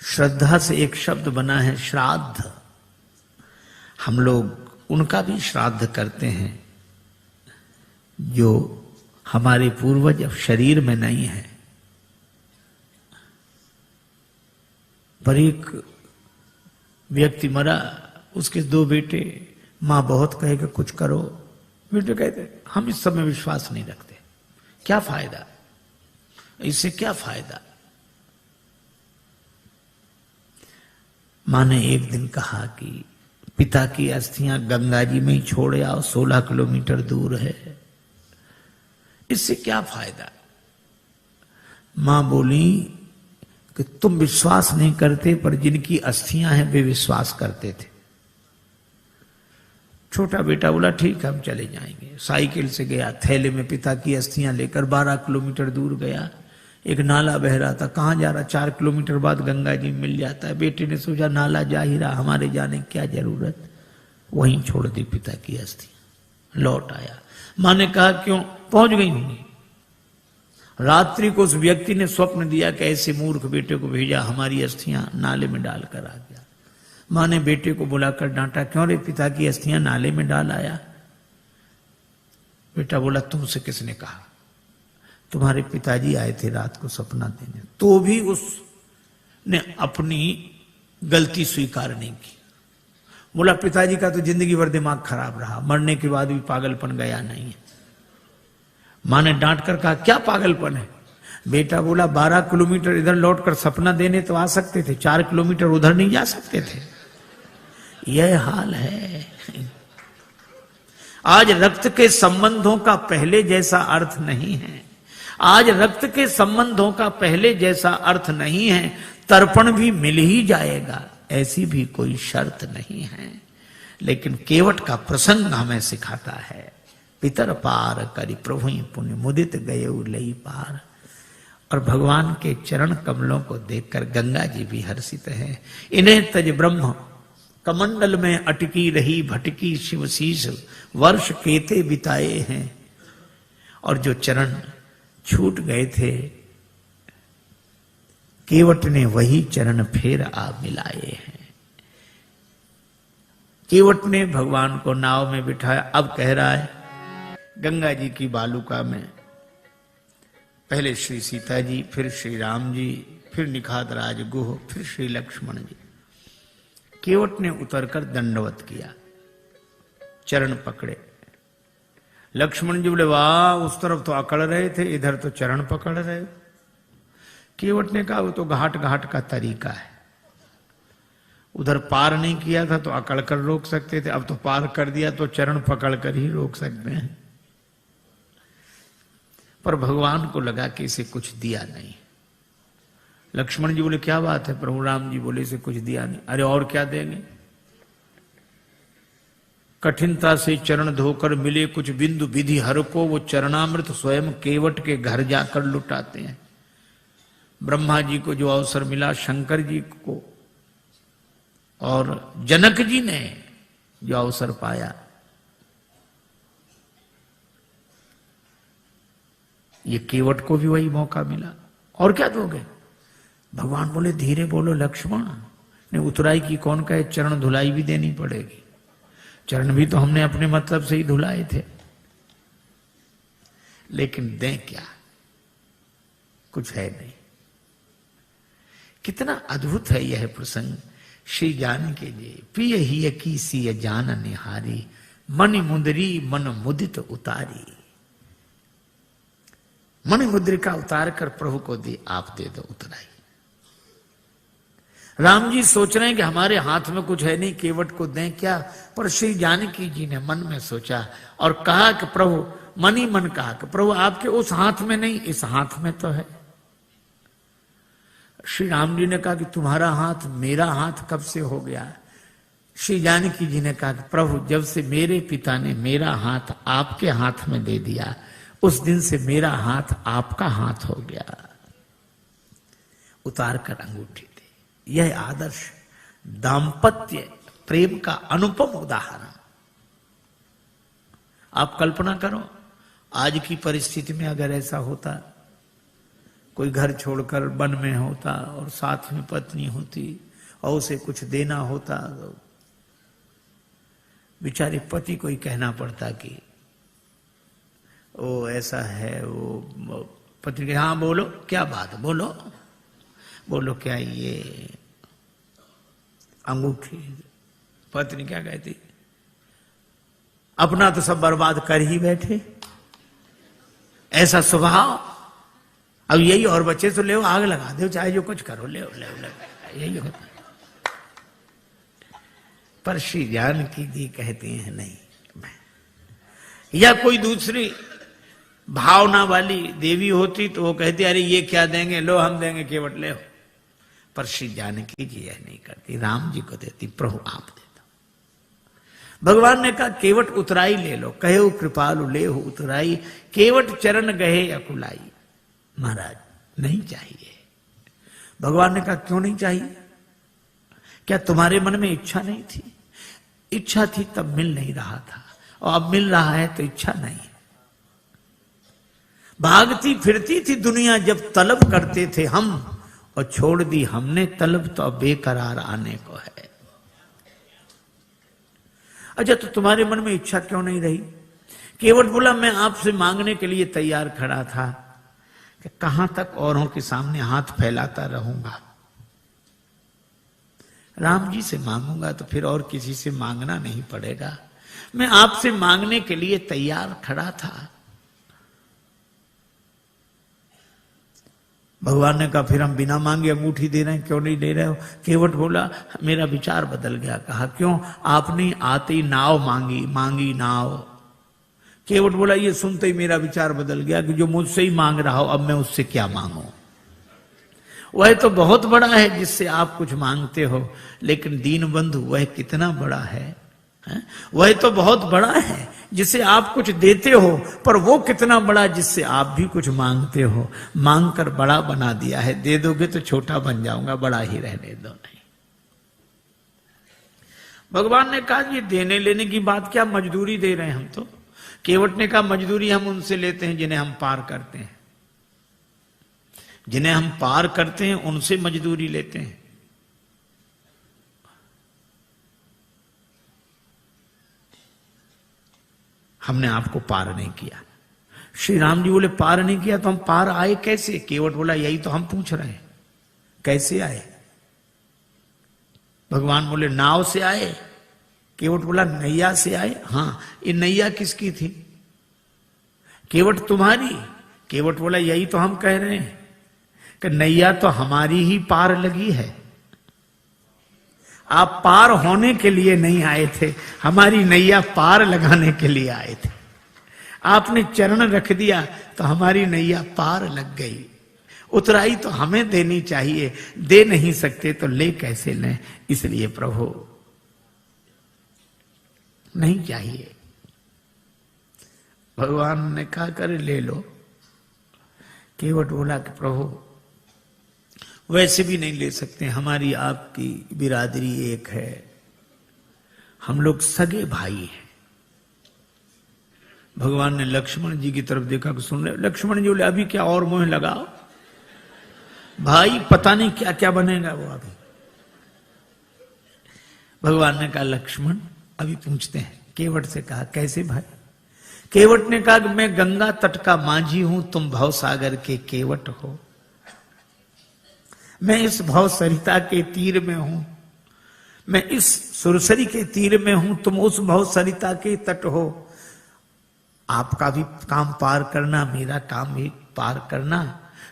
श्रद्धा से एक शब्द बना है श्राद्ध। हम लोग उनका भी श्राद्ध करते हैं जो हमारे पूर्वज अब शरीर में नहीं है। पर एक व्यक्ति मरा, उसके 2 बेटे, मां बहुत कहेगा कुछ करो, बेटे कहते हम इस सब में विश्वास नहीं रखते, क्या फायदा, इससे क्या फायदा। मां ने एक दिन कहा कि पिता की अस्थियां गंगा जी में ही छोड़ आओ, 16 किलोमीटर दूर है, इससे क्या फायदा। मां बोली कि तुम विश्वास नहीं करते, पर जिनकी अस्थियां हैं वे विश्वास करते थे। छोटा बेटा बोला ठीक है हम चले जाएंगे। साइकिल से गया, थैले में पिता की अस्थियां लेकर 12 किलोमीटर दूर गया। एक नाला बह रहा था, कहां जा रहा, 4 किलोमीटर बाद गंगा जी मिल जाता है। बेटे ने सोचा नाला जा ही रहा, हमारे जाने की क्या जरूरत, वहीं छोड़ दी पिता की अस्थियां। लौट आया, मां ने कहा क्यों, पहुंच गई होंगी। रात्रि को उस व्यक्ति ने स्वप्न दिया कि ऐसे मूर्ख बेटे को भेजा, हमारी अस्थियां नाले में डालकर आ गया। मां ने बेटे को बुलाकर डांटा, क्यों रे पिता की अस्थियां नाले में डाल आया। बेटा बोला तुमसे किसने कहा, तुम्हारे पिताजी आए थे रात को सपना देने। तो भी उसने अपनी गलती स्वीकार नहीं की। बोला पिताजी का तो जिंदगी भर दिमाग खराब रहा, मरने के बाद भी पागलपन गया नहीं है। मां ने डांट कर कहा क्या पागलपन है। बेटा बोला 12 किलोमीटर इधर लौटकर सपना देने तो आ सकते थे, 4 किलोमीटर उधर नहीं जा सकते थे। यह हाल है। आज रक्त के संबंधों का पहले जैसा अर्थ नहीं है। आज रक्त के संबंधों का पहले जैसा अर्थ नहीं है। तर्पण भी मिल ही जाएगा, ऐसी भी कोई शर्त नहीं है। लेकिन केवट का प्रसंग हमें सिखाता है, पितर पार करी प्रभु पुण्य मुदित गए लई पार। और भगवान के चरण कमलों को देखकर गंगा जी भी हर्षित हैं। इन्हें तज ब्रह्म कमंडल में अटकी रही भटकी शिवशीष, वर्ष केते बिताए हैं। और जो चरण छूट गए थे, केवट ने वही चरण फिर आ मिलाए हैं। केवट ने भगवान को नाव में बिठाया। अब कह रहा है गंगा जी की बालुका में पहले श्री सीता जी, फिर श्री राम जी, फिर निखात राज गुह, फिर श्री लक्ष्मण जी। केवट ने उतरकर दंडवत किया, चरण पकड़े। लक्ष्मण जी बोले वाह, उस तरफ तो अकड़ रहे थे, इधर तो चरण पकड़ रहे। केवट ने कहा वो तो घाट घाट का तरीका है, उधर पार नहीं किया था तो अकड़ कर रोक सकते थे, अब तो पार कर दिया तो चरण पकड़ कर ही रोक सकते हैं। पर भगवान को लगा कि इसे कुछ दिया नहीं। लक्ष्मण जी बोले क्या बात है प्रभु। राम जी बोले इसे कुछ दिया नहीं। अरे और क्या देंगे। कठिनता से चरण धोकर मिले कुछ बिंदु विधि हर को, वो चरणामृत स्वयं केवट के घर जाकर लुटाते हैं। ब्रह्मा जी को जो अवसर मिला, शंकर जी को और जनक जी ने जो अवसर पाया, ये केवट को भी वही मौका मिला। और क्या दोगे। भगवान बोले धीरे बोलो लक्ष्मण, ने उतराई की कौन कहे, चरण धुलाई भी देनी पड़ेगी। चरण भी तो हमने अपने मतलब से ही धुलाए थे, लेकिन दें क्या, कुछ है नहीं। कितना अद्भुत है यह प्रसंग। श्री जानकी जी पिय ही की सी जान निहारी, मन मुंदरी मन मुदित उतारी। मन मुद्रिका उतार कर प्रभु को दी, आप दे दो उतराई। राम जी सोच रहे हैं कि हमारे हाथ में कुछ है नहीं, केवट को दें क्या। पर श्री जानकी जी ने मन में सोचा और कहा कि प्रभु, मन ही मन कहा कि प्रभु आपके उस हाथ में नहीं, इस हाथ में तो है। श्री राम जी ने कहा कि तुम्हारा हाथ मेरा हाथ कब से हो गया। श्री जानकी जी ने कहा कि प्रभु जब से मेरे पिता ने मेरा हाथ आपके हाथ में दे दिया, उस दिन से मेरा हाथ आपका हाथ हो गया। उतार कर अंगूठी दे। यह आदर्श दाम्पत्य प्रेम का अनुपम उदाहरण। आप कल्पना करो, आज की परिस्थिति में अगर ऐसा होता, कोई घर छोड़कर वन में होता और साथ में पत्नी होती और उसे कुछ देना होता, तो बेचारे पति को ही कहना पड़ता कि वो ऐसा है, वो पत्नी के हाँ बोलो, क्या बात, बोलो बोलो, क्या ये अंगूठी। पत्नी क्या कहती, अपना तो सब बर्बाद कर ही बैठे, ऐसा स्वभाव, अब यही और बच्चे तो ले आग लगा दो, चाहे जो कुछ करो, ले यही होता। पर श्री जानकी जी कहती हैं नहीं, या कोई दूसरी भावना वाली देवी होती तो वो कहती अरे ये क्या देंगे, लो हम देंगे, केवट ले। पर श्री जानकी जी यह नहीं करती, राम जी को देती, प्रभु आप दे दो। भगवान ने कहा केवट उतराई ले लो, कहे कृपालु ले हो उतराई, केवट चरण गहे अकुलाई। महाराज नहीं चाहिए। भगवान ने कहा क्यों नहीं चाहिए? क्या तुम्हारे मन में इच्छा नहीं थी? इच्छा थी तब मिल नहीं रहा था, और अब मिल रहा है तो इच्छा नहीं है। भागती फिरती थी दुनिया जब तलब करते थे हम, और छोड़ दी हमने तलब तो अब बेकरार आने को है। अच्छा, तो तुम्हारे मन में इच्छा क्यों नहीं रही? केवट बोला मैं आपसे मांगने के लिए तैयार खड़ा था कि कहां तक औरों के सामने हाथ फैलाता रहूंगा। राम जी से मांगूंगा तो फिर और किसी से मांगना नहीं पड़ेगा। मैं आपसे मांगने के लिए तैयार खड़ा था। भगवान ने कहा फिर हम बिना मांगे अंगूठी दे रहे हैं, क्यों नहीं दे रहे हो? केवट बोला मेरा विचार बदल गया। कहा क्यों? आपने आते ही नाव मांगी नाव। केवट बोला ये सुनते ही मेरा विचार बदल गया कि जो मुझसे ही मांग रहा हो, अब मैं उससे क्या मांगू? वह तो बहुत बड़ा है जिससे आप कुछ मांगते हो, लेकिन दीन बंधु वह कितना बड़ा है? वह तो बहुत बड़ा है जिसे आप कुछ देते हो, पर वो कितना बड़ा जिससे आप भी कुछ मांगते हो। मांग कर बड़ा बना दिया है, दे दोगे तो छोटा बन जाऊंगा, बड़ा ही रहने दो। नहीं, भगवान ने कहा ये देने लेने की बात क्या, मजदूरी दे रहे हैं हम तो। केवट ने कहा मजदूरी हम उनसे लेते हैं जिन्हें हम पार करते हैं, जिन्हें हम पार करते हैं उनसे मजदूरी लेते हैं। हमने आपको पार नहीं किया। श्री राम जी बोले पार नहीं किया तो हम पार आए कैसे? केवट बोला यही तो हम पूछ रहे हैं, कैसे आए? भगवान बोले नाव से आए। केवट बोला नैया से आए। हाँ, ये नैया किसकी थी? केवट तुम्हारी। केवट बोला यही तो हम कह रहे हैं कि नैया तो हमारी ही पार लगी है। आप पार होने के लिए नहीं आए थे, हमारी नैया पार लगाने के लिए आए थे। आपने चरण रख दिया तो हमारी नैया पार लग गई। उतराई तो हमें देनी चाहिए, दे नहीं सकते तो ले कैसे लें? इसलिए प्रभु नहीं चाहिए। भगवान ने कहा कर ले लो। केवट बोला कि प्रभु वैसे भी नहीं ले सकते, हमारी आपकी बिरादरी एक है, हम लोग सगे भाई हैं। भगवान ने लक्ष्मण जी की तरफ देखा कि सुन रहे। लक्ष्मण जी बोले अभी क्या और मोह लगाओ भाई, पता नहीं क्या क्या बनेगा वो अभी। भगवान ने कहा लक्ष्मण अभी पूछते हैं। केवट से कहा कैसे भाई? केवट ने कहा कि मैं गंगा तट का माझी हूं, तुम भवसागर के केवट हो। मैं इस भव सरिता के तीर में हूं, मैं इस सुरसरी के तीर में हूं, तुम उस भव सरिता के तट हो। आपका भी काम पार करना, मेरा काम भी पार करना।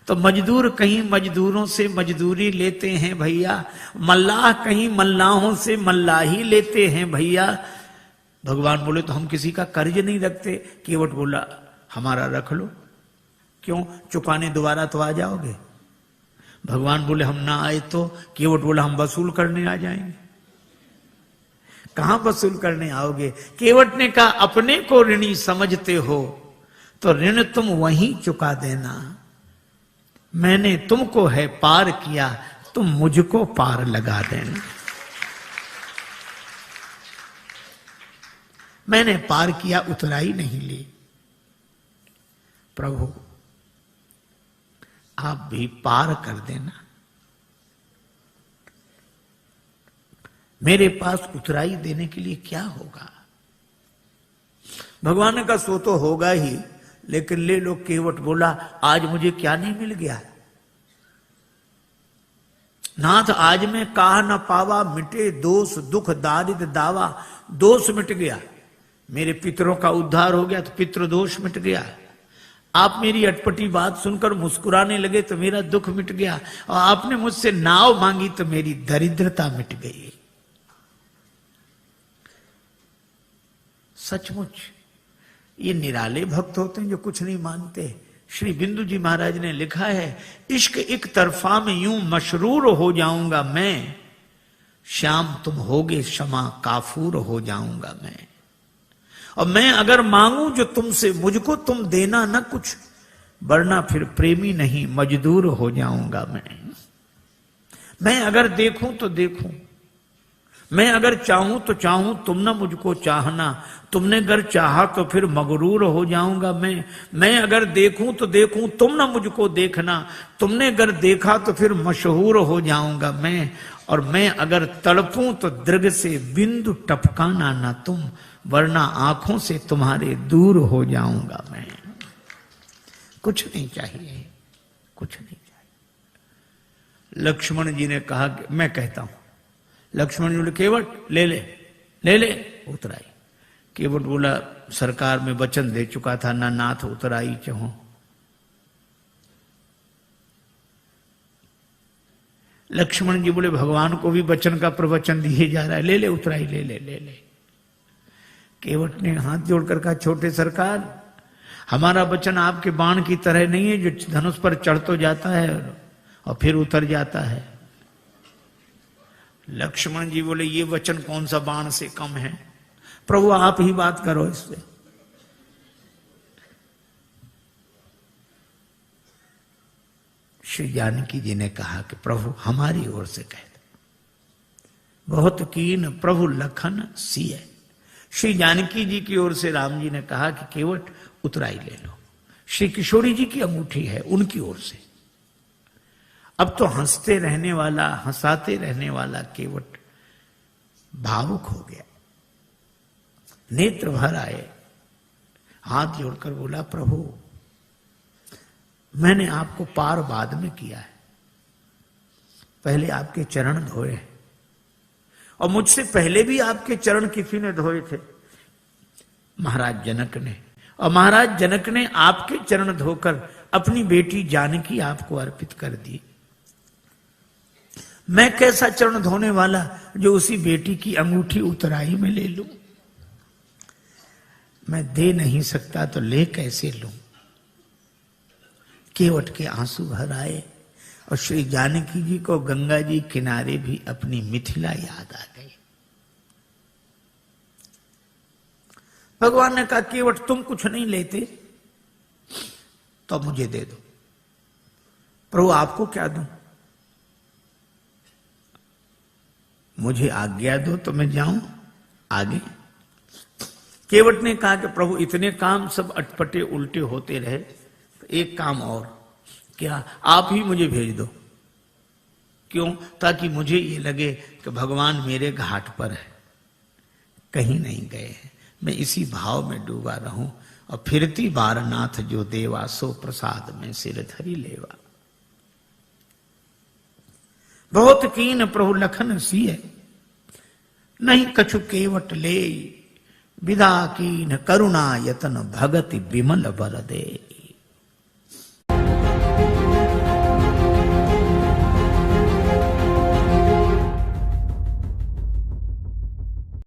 तो मजदूर कहीं मजदूरों से मजदूरी लेते हैं भैया, मल्लाह कहीं मल्लाहों से मल्लाही लेते हैं भैया। भगवान बोले तो हम किसी का कर्ज नहीं रखते। केवट बोला हमारा रख लो। क्यों? चुकाने दोबारा तो आ जाओगे। भगवान बोले हम ना आए तो? केवट बोला हम वसूल करने आ जाएंगे। कहां वसूल करने आओगे? केवट ने कहा अपने को ऋणी समझते हो तो ऋण तुम वहीं चुका देना, मैंने तुमको है पार किया, तुम मुझको पार लगा देना। मैंने पार किया, उतराई नहीं ली। प्रभु आप भी पार कर देना। मेरे पास उतराई देने के लिए क्या होगा? भगवान ने कहा सो तो होगा ही, लेकिन ले लो। केवट बोला आज मुझे क्या नहीं मिल गया? नाथ आज मैं काह न पावा, मिटे दोष दुख दारिद्र दावा। दोष मिट गया, मेरे पितरों का उद्धार हो गया तो पितृ दोष मिट गया। आप मेरी अटपटी बात सुनकर मुस्कुराने लगे तो मेरा दुख मिट गया, और आपने मुझसे नाव मांगी तो मेरी दरिद्रता मिट गई। सचमुच ये निराले भक्त होते हैं जो कुछ नहीं मानते। श्री बिंदु जी महाराज ने लिखा है, इश्क एक तरफा में यूं मशरूर हो जाऊंगा मैं, श्याम तुम होगे क्षमा काफूर हो जाऊंगा मैं। और मैं अगर मांगू जो तुमसे, मुझको तुम देना न कुछ, वरना फिर प्रेमी नहीं मजदूर हो जाऊंगा मैं अगर देखूं तो देखूं, मैं अगर चाहूं तो चाहूं, तुम ना मुझको चाहना। तुमने अगर चाहा तो फिर मगरूर हो जाऊंगा मैं अगर देखूं तो देखूं, तुम ना मुझको देखना। तुमने अगर देखा तो फिर मशहूर हो जाऊंगा मैं। और मैं अगर तड़पूं तो दृग से बिंदु टपकाना ना तुम, वरना आंखों से तुम्हारे दूर हो जाऊंगा मैं। कुछ नहीं चाहिए, कुछ नहीं चाहिए। लक्ष्मण जी ने कहा कि मैं कहता हूं। लक्ष्मण जी बोले केवट ले ले ले ले उतराई। केवट बोला सरकार में वचन दे चुका था, ना नाथ उतराई चाहो। लक्ष्मण जी बोले भगवान को भी वचन का प्रवचन दिए जा रहा है, ले ले उतराई ले ले ले ले। केवट ने हाथ जोड़कर कहा छोटे सरकार, हमारा वचन आपके बाण की तरह नहीं है जो धनुष पर चढ़ तो जाता है और फिर उतर जाता है। लक्ष्मण जी बोले ये वचन कौन सा बाण से कम है? प्रभु आप ही बात करो इससे। श्री जानकी जी ने कहा कि प्रभु हमारी ओर से कह दो। बहुत कीन प्रभु लखन सिय। श्री जानकी जी की ओर से राम जी ने कहा कि केवट उतराई ले लो। श्री किशोरी जी की अंगूठी है उनकी ओर से। अब तो हंसते रहने वाला, हंसाते रहने वाला केवट भावुक हो गया, नेत्र भर आए, हाथ जोड़कर बोला प्रभु मैंने आपको पार बाद में किया है, पहले आपके चरण धोए, और मुझसे पहले भी आपके चरण किसी ने धोए थे, महाराज जनक ने। और महाराज जनक ने आपके चरण धोकर अपनी बेटी जानकी आपको अर्पित कर दी। मैं कैसा चरण धोने वाला जो उसी बेटी की अंगूठी उतराई में ले लूं? मैं दे नहीं सकता तो ले कैसे लूं? केवट के आंसू भर आए और श्री जानकी जी को गंगा जी किनारे भी अपनी मिथिला याद आ गई। भगवान ने कहा केवट तुम कुछ नहीं लेते तो मुझे दे दो। प्रभु आपको क्या दूं? मुझे आज्ञा दो तो मैं जाऊं आगे। केवट ने कहा कि प्रभु इतने काम सब अटपटे उल्टे होते रहे, तो एक काम और, क्या आप ही मुझे भेज दो। क्यों? ताकि मुझे ये लगे कि भगवान मेरे घाट पर है, कहीं नहीं गए हैं, मैं इसी भाव में डूबा रहूं। और फिरती बार नाथ जो देवा, सो प्रसाद में सिर धरी लेवा। बहुत कीन प्रभु लखन सिय, नहीं कछु केवट ले, विदा कीन करुणा यतन भगति विमल बर दे।